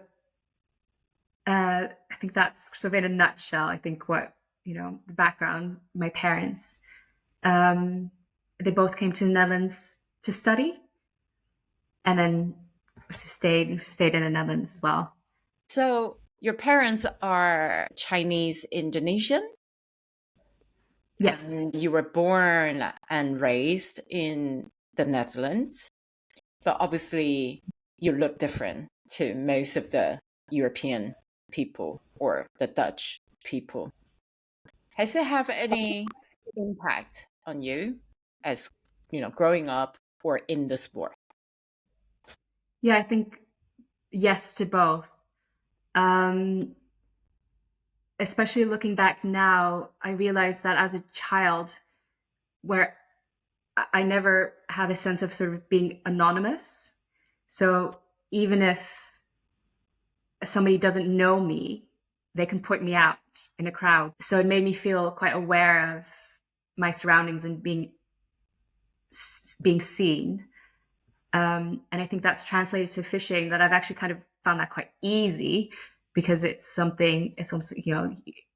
Speaker 2: I think that's sort of in a nutshell. I think what the background. My parents, they both came to the Netherlands to study, and then stayed in the Netherlands as well.
Speaker 1: So, your parents are Chinese Indonesian,
Speaker 2: Yes.
Speaker 1: and you were born and raised in the Netherlands, but obviously you look different to most of the European people or the Dutch people. Has it have any impact on you as growing up or in the sport?
Speaker 2: Yeah, I think yes to both. Especially looking back now, I realized that as a child, where I never had a sense of sort of being anonymous. So even if somebody doesn't know me, they can point me out in a crowd. So it made me feel quite aware of my surroundings and being seen. And I think that's translated to fishing, that I've actually kind of found that quite easy, because it's almost,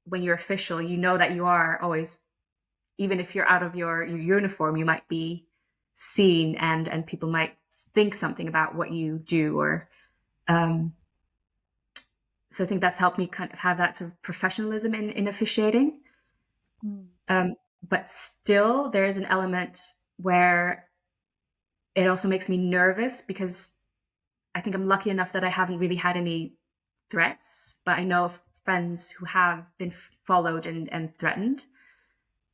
Speaker 2: when you're official, that you are always, even if you're out of your uniform, you might be seen, and people might think something about what you do, or so I think that's helped me kind of have that sort of professionalism in officiating. But still, there is an element where it also makes me nervous, because I think I'm lucky enough that I haven't really had any threats, but I know of friends who have been followed and threatened.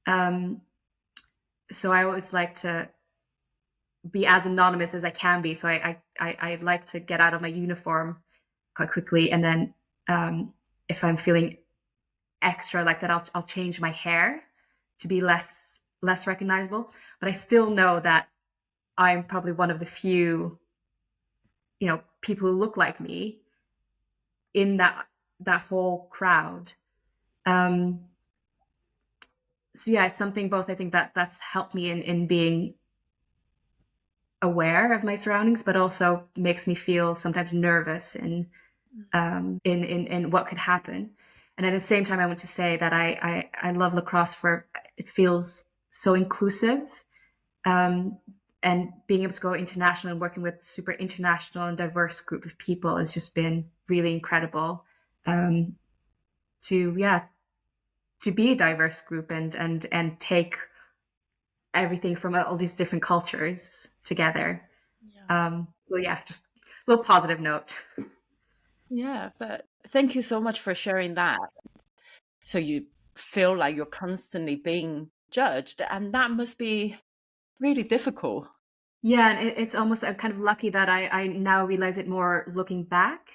Speaker 2: So I always like to be as anonymous as I can be. So I like to get out of my uniform quite quickly, and then if I'm feeling extra like that, I'll change my hair to be less recognizable. But I still know that I'm probably one of the few, people who look like me in that whole crowd. So yeah, it's something both. I think that's helped me in being aware of my surroundings, but also makes me feel sometimes nervous in what could happen. And at the same time, I want to say that I love lacrosse for it feels so inclusive, and being able to go international and working with super international and diverse group of people has just been really incredible. To be a diverse group and take everything from all these different cultures together. So yeah, just a little positive note.
Speaker 1: Yeah, but thank you so much for sharing that. So you feel like you're constantly being judged, and that must be really difficult.
Speaker 2: Yeah, and it's almost kind of lucky that I now realize it more looking back.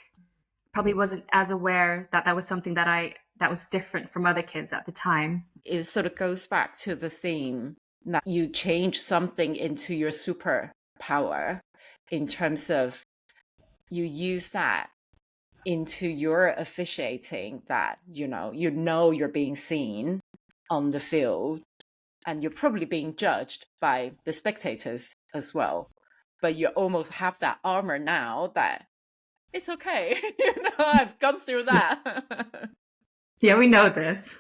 Speaker 2: Probably wasn't as aware that was something that was different from other kids at the time.
Speaker 1: It sort of goes back to the theme that you change something into your superpower, in terms of you use that into your officiating, that you know you're being seen on the field, and you're probably being judged by the spectators as well, but you almost have that armor now that it's okay. I've gone through that.
Speaker 2: Yeah, we know this.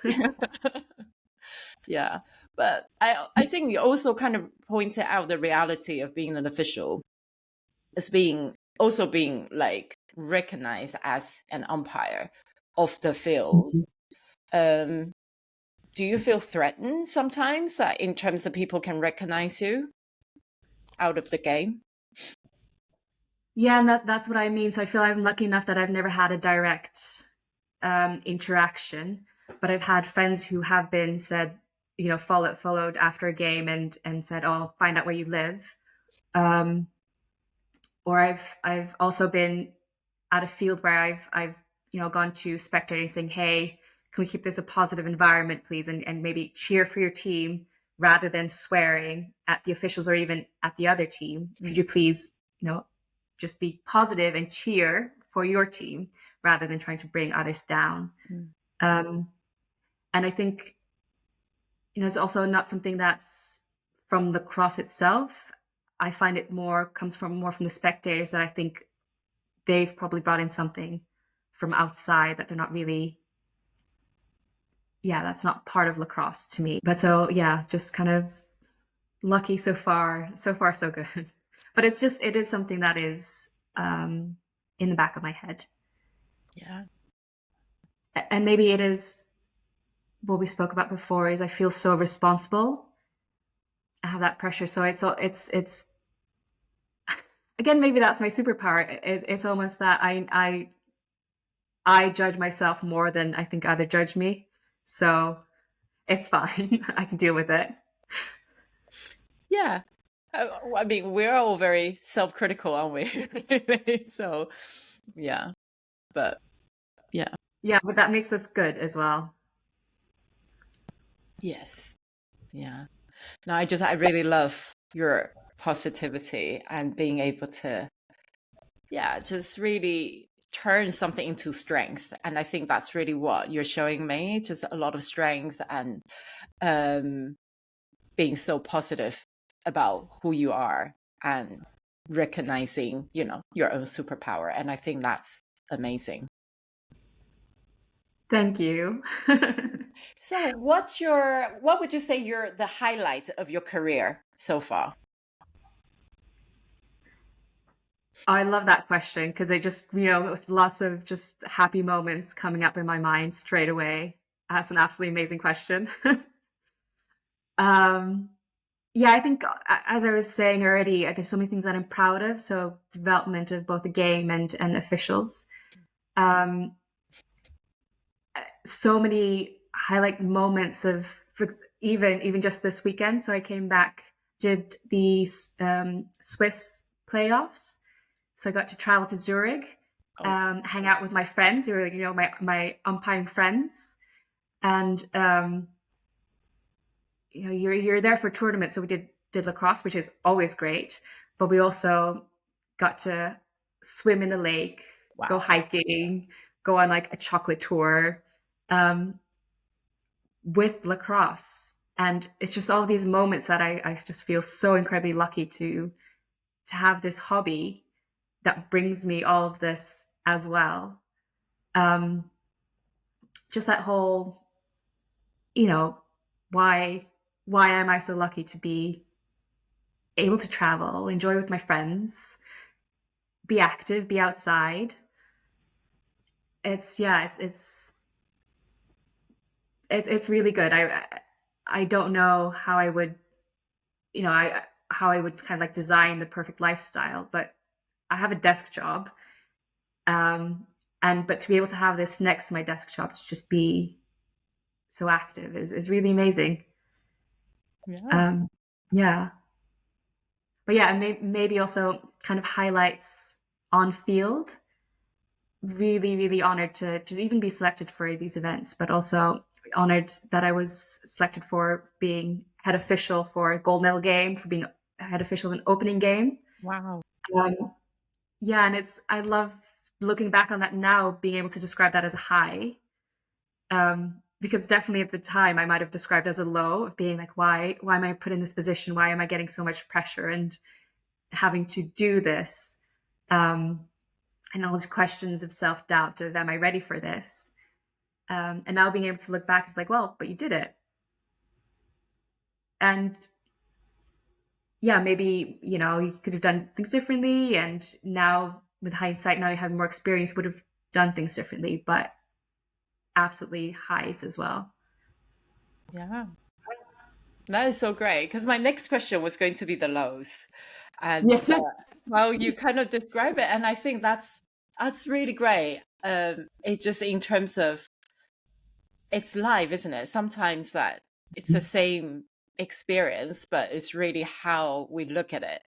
Speaker 1: Yeah, but I think you also kind of pointed out the reality of being an official as being like recognized as an umpire of the field. Do you feel threatened sometimes, in terms of people can recognize you out of the game?
Speaker 2: Yeah, and that's what I mean. So I feel I'm lucky enough that I've never had a direct interaction, but I've had friends who have been said, followed after a game and said, "Oh, I'll find out where you live." Or I've also been at a field where I've gone to spectators saying, "Hey, can we keep this a positive environment, please?" And maybe cheer for your team rather than swearing at the officials or even at the other team. Could you please, just be positive and cheer for your team rather than trying to bring others down? And I think, it's also not something that's from the cross itself. I find it comes more from the spectators, that I think they've probably brought in something from outside that they're not really, that's not part of lacrosse to me. But so, yeah, just kind of lucky so far, so good. But it is something that is in the back of my head.
Speaker 1: Yeah.
Speaker 2: And maybe it is what we spoke about before, is I feel so responsible. I have that pressure. So it's again, maybe that's my superpower. It's almost that I judge myself more than I think others judge me. So it's fine. I can deal with it.
Speaker 1: Yeah. I mean, we're all very self-critical, aren't we? So, yeah. But yeah.
Speaker 2: Yeah, but that makes us good as well.
Speaker 1: Yes. Yeah. No, I really love your positivity and being able to, just really turn something into strength. And I think that's really what you're showing me, just a lot of strength, and being so positive about who you are, and recognizing, your own superpower. And I think that's amazing.
Speaker 2: Thank you.
Speaker 1: So what would you say the highlight of your career so far?
Speaker 2: I love that question because it just, it's lots of just happy moments coming up in my mind straight away. That's an absolutely amazing question. um, yeah, I think as I was saying already, there's so many things that I'm proud of. So development of both the game and officials. Um, so many highlight moments of even just this weekend. So I came back, did the Swiss playoffs. So I got to travel to Zurich,
Speaker 1: Oh,
Speaker 2: hang out with my friends who are, my umpiring friends. And, you're there for tournaments. So we did lacrosse, which is always great. But we also got to swim in the lake, go
Speaker 1: wow.
Speaker 2: hiking, go on like a chocolate tour with lacrosse. And it's just all these moments that I just feel so incredibly lucky to have this hobby that brings me all of this as well. Um, just that whole, you know, why why am I so lucky to be able to travel, enjoy with my friends, be active, be outside. It's yeah, it's really good. I don't know how I would, how I would kind of like design the perfect lifestyle, but I have a desk job. Um, and but to be able to have this next to my desk job to just be so active is really amazing.
Speaker 1: Yeah.
Speaker 2: Um, yeah, but yeah, and maybe also kind of highlights on field. Really, really honored to even be selected for these events, but also honored that I was selected for being head official for a gold medal game, for being head official in opening game.
Speaker 1: Wow.
Speaker 2: Um, yeah, and I love looking back on that now, being able to describe that as a high. Because definitely at the time I might have described as a low of being like, why am I put in this position? Why am I getting so much pressure and having to do this? And all these questions of self-doubt of, am I ready for this? And now being able to look back is like, well, but you did it. And yeah, maybe, you could have done things differently. And now with hindsight, now you have more experience, would have done things differently, but absolutely highs as well.
Speaker 1: Yeah. That is so great. Because my next question was going to be the lows. And
Speaker 2: Yeah.
Speaker 1: well, you kind of describe it. And I think that's really great. It just in terms of it's life, isn't it? Sometimes that it's the same experience, but it's really how we look at it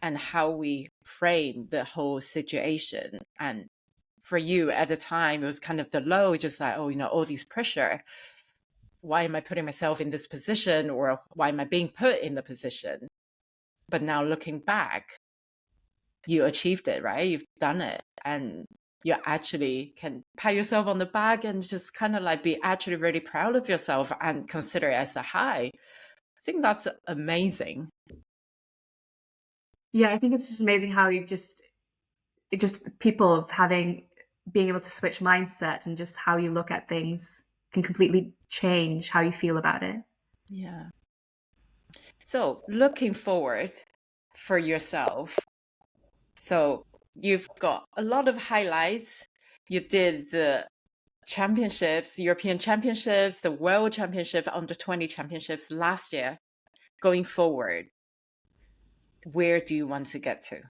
Speaker 1: and how we frame the whole situation. And for you at the time, it was kind of the low, just like, oh, all these pressure. Why am I putting myself in this position, or why am I being put in the position? But now looking back, you achieved it, right? You've done it. And you actually can pat yourself on the back and just kind of like be actually really proud of yourself and consider it as a high. I think that's amazing.
Speaker 2: Yeah, I think it's just amazing how it just people of being able to switch mindset and just how you look at things can completely change how you feel about it.
Speaker 1: Yeah. So looking forward for yourself. So you've got a lot of highlights. You did the championships, European championships, the world championship, under 20 championships last year. Going forward, where do you want to get to?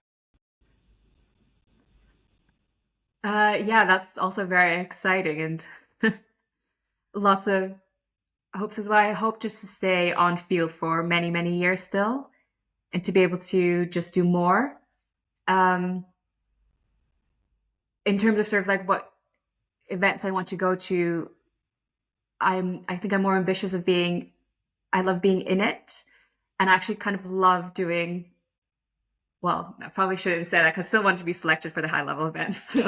Speaker 2: Yeah, that's also very exciting and lots of hopes as well. I hope just to stay on field for many, many years still and to be able to just do more. Um, in terms of sort of like what events I want to go to, I think I'm more ambitious of I love being in it and actually kind of love doing, well, I probably shouldn't say that because I still want to be selected for the high level events. So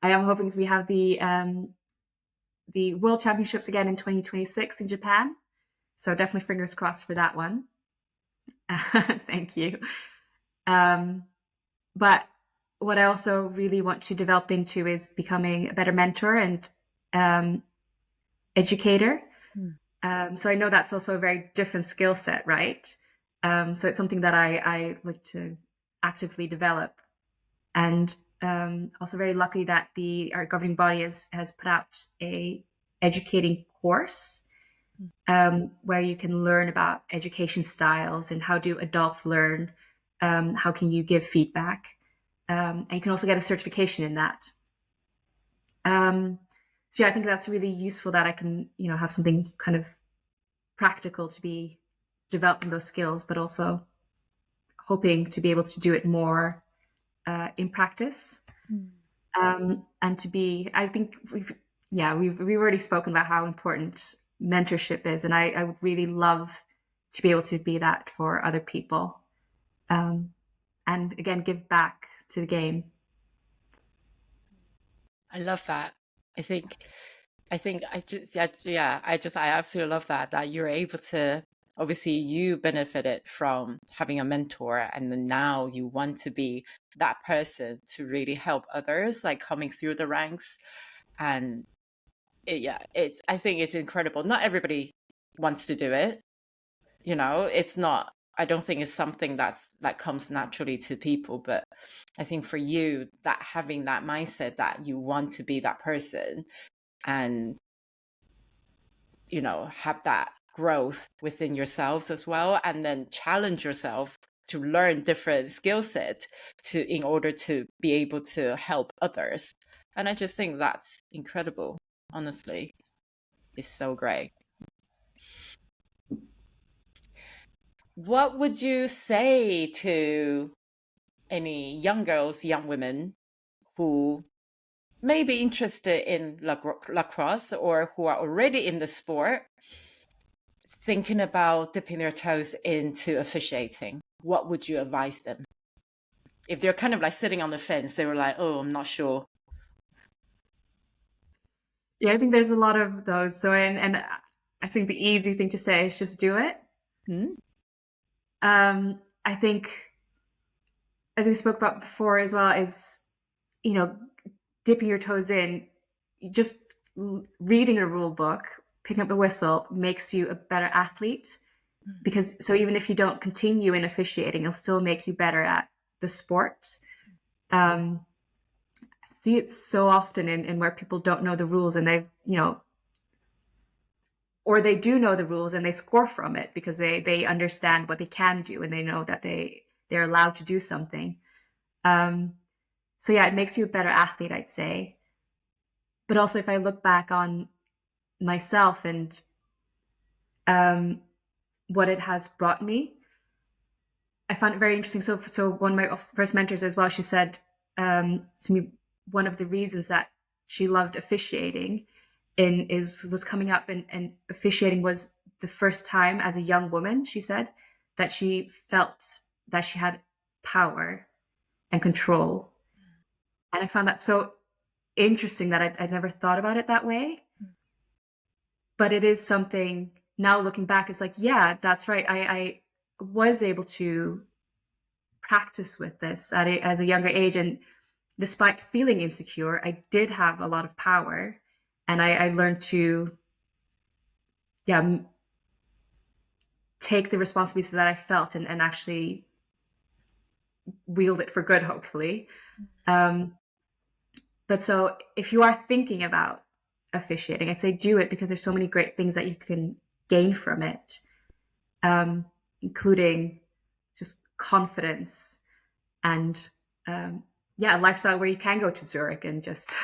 Speaker 2: I am hoping we have the World Championships again in 2026 in Japan. So definitely fingers crossed for that one. Thank you. Um, but what I also really want to develop into is becoming a better mentor and um, educator.
Speaker 1: Hmm.
Speaker 2: So I know that's also a very different skill set, right? So it's something that I like to actively develop. And also very lucky that our governing body has put out a educating course where you can learn about education styles and how do adults learn, how can you give feedback, and you can also get a certification in that. So yeah, I think that's really useful that I can, have something kind of practical to be developing those skills, but also hoping to be able to do it more in practice. And to be, I think we've already spoken about how important mentorship is, and I would really love to be able to be that for other people, and again give back to the game.
Speaker 1: I love that. I think I just I absolutely love that you're able to, obviously you benefited from having a mentor, and then now you want to be that person to really help others, like coming through the ranks. And I think it's incredible. Not everybody wants to do it. It's not, I don't think it's something that comes naturally to people, but I think for you, that having that mindset that you want to be that person and have that growth within yourselves as well, and then challenge yourself to learn different skill set in order to be able to help others. And I just think that's incredible. Honestly, it's so great. What would you say to any young girls, young women who may be interested in lacrosse or who are already in the sport, thinking about dipping their toes into officiating? What would you advise them? If they're kind of like sitting on the fence, they were like, oh, I'm not sure.
Speaker 2: Yeah, I think there's a lot of those. So, and I think the easy thing to say is just do it. I think, as we spoke about before as well, is, dipping your toes in, just reading a rule book, picking up the whistle makes you a better athlete. Because so even if you don't continue in officiating, it'll still make you better at the sport. I see it so often in where people don't know the rules, and they've, or they do know the rules and they score from it because they understand what they can do and they know that they're allowed to do something. So yeah, it makes you a better athlete, I'd say. But also, if I look back on myself and what it has brought me, I found it very interesting. So one of my first mentors as well, she said to me, one of the reasons that she loved officiating was coming up and officiating was the first time as a young woman, she said, that she felt that she had power and control. And I found that so interesting that I'd never thought about it that way. But it is something now looking back, it's like, yeah, that's right. I was able to practice with this as a younger age. And despite feeling insecure, I did have a lot of power. And I learned to, take the responsibilities that I felt and actually wield it for good, hopefully. But so if you are thinking about officiating, I'd say do it, because there's so many great things that you can gain from it, including just confidence and a lifestyle where you can go to Zurich and just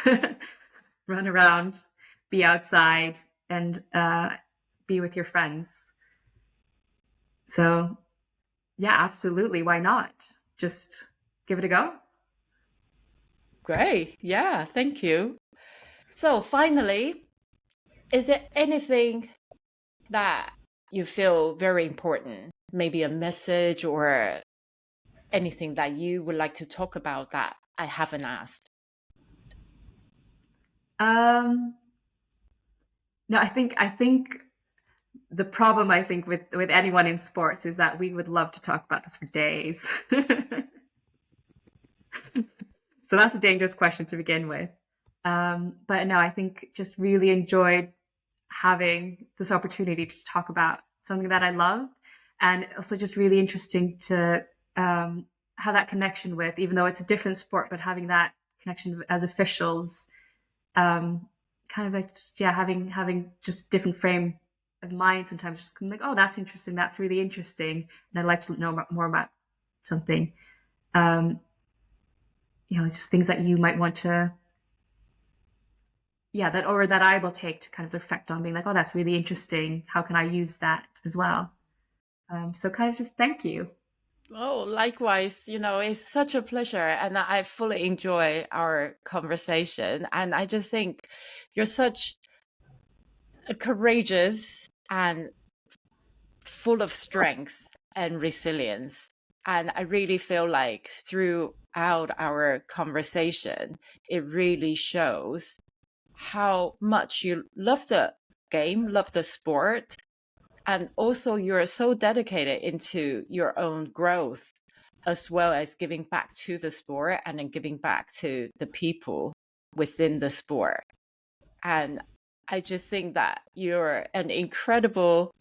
Speaker 2: run around, be outside, and be with your friends. So yeah, absolutely. Why not? Just give it a go.
Speaker 1: Great. Yeah, thank you. So finally, is there anything that you feel very important? Maybe a message or anything that you would like to talk about that I haven't asked?
Speaker 2: No, I think the problem, I think, with anyone in sports is that we would love to talk about this for days. So that's a dangerous question to begin with. But no, I think just really enjoyed having this opportunity to talk about something that I love, and also just really interesting to have that connection with, even though it's a different sport, but having that connection as officials, kind of like just, yeah, having just different frame of mind sometimes, just like, oh, that's interesting, that's really interesting, and I'd like to know more about something. Just things that you might want to, that I will take to kind of reflect on, being like, oh, that's really interesting, how can I use that as well? So kind of just thank you.
Speaker 1: Oh, likewise, it's such a pleasure. And I fully enjoy our conversation. And I just think you're such a courageous and full of strength and resilience. And I really feel like throughout our conversation, it really shows how much you love the game, love the sport, and also you're so dedicated into your own growth as well as giving back to the sport and then giving back to the people within the sport. And I just think that you're an incredible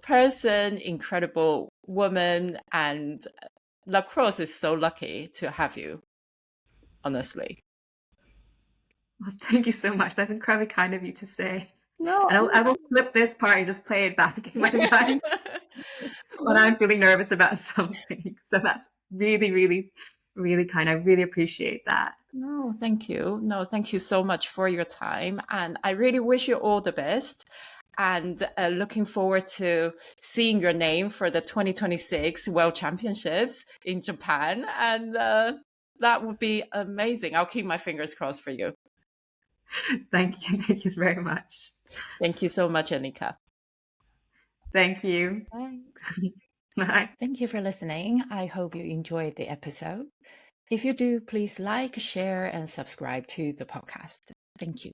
Speaker 1: person, incredible woman, and lacrosse is so lucky to have you, honestly.
Speaker 2: Well, thank you so much. That's incredibly kind of you to say.
Speaker 1: No,
Speaker 2: And I will flip this part and just play it back in my mind when I'm feeling nervous about something. So that's really, really, really kind. I really appreciate that.
Speaker 1: No, thank you. No, thank you so much for your time. And I really wish you all the best. And looking forward to seeing your name for the 2026 World Championships in Japan. And that would be amazing. I'll keep my fingers crossed for you.
Speaker 2: Thank you. Thank you very much.
Speaker 1: Thank you so much, Annika.
Speaker 2: Thank you.
Speaker 1: Thanks.
Speaker 2: Bye.
Speaker 1: Thank you for listening. I hope you enjoyed the episode. If you do, please like, share, and subscribe to the podcast. Thank you.